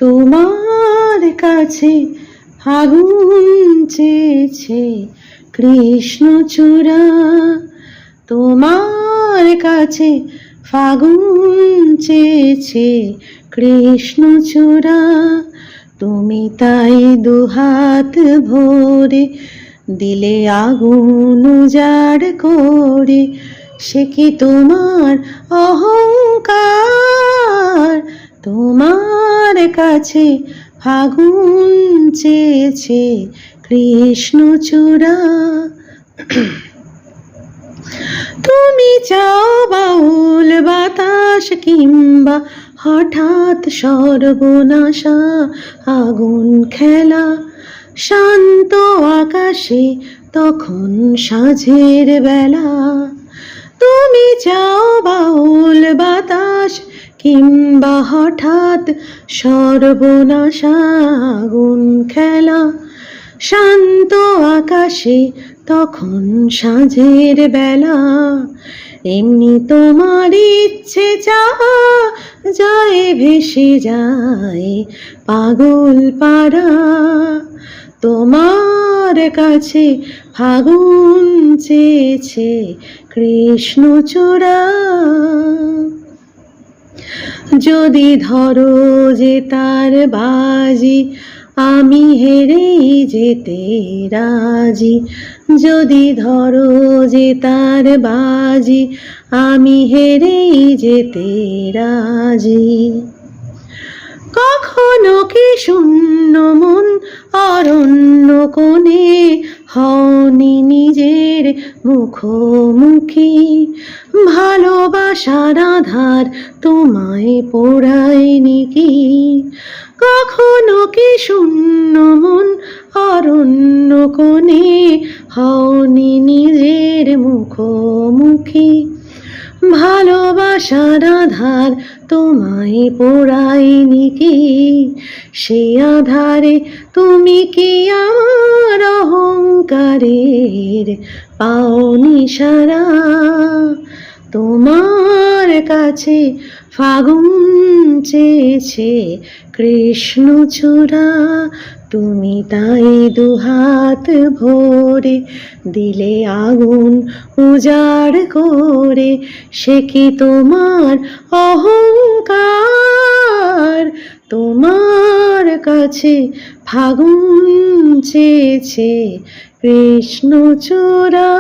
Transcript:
তোমার কাছে ফাগুন চেয়েছে কৃষ্ণচূড়া, তোমার কাছে ফাগুন চেয়েছে কৃষ্ণচূড়া। তুমি তাই দুহাত ভরে দিলে আগুন উজাড় করে, সে কি তোমার অহংকার? তোমার কাছে ফাগুন চেয়েছে কৃষ্ণচূড়া। তুমি চাও বাউল বাতাস কিংবা হঠাৎ সর্বনাশা আগুন খেলা, শান্ত আকাশে তখন সাঁঝের বেলা। তুমি চাও বাউল বাতাস কিংবা হঠাৎ সর্বনাশা আগুন খেলা, শান্ত আকাশে তখন সাঁঝের বেলা। এমনি তোমার ইচ্ছে চাওয়া যায় ভেসে যায় পাগল পাড়া, তোমার কাছে ফাগুন চেয়েছে কৃষ্ণচূড়া। যদি ধরো যে তার বাজি, আমি হেরেই যেতে রাজি। যদি ধরো যে তার বাজি, আমি হেরেই যেতে রাজি। কখনো কি শূন্য মন অরণ্য কোণে হওনি নিজের মুখোমুখি? ভালোবাসার আধার তোমায় পোড়ায়নি কি? কখনো কি শূন্য মন অরণ্য কোণে হওনি নিজের মুখোমুখি? ভালোবাসার আধার তোমায় পোড়ায়নি কি? সে আধারে তুমি কি আমার অহংকারের পাওনি সারা? তোমার কাছে ফাগুন চেয়েছে কৃষ্ণচূড়া, তুমি তাই দুহাত ভরে দিলে আগুন উজাড় করে, সে কি তোমার অহংকার? তোমার কাছে ফাগুন চেয়েছে কৃষ্ণচূড়া।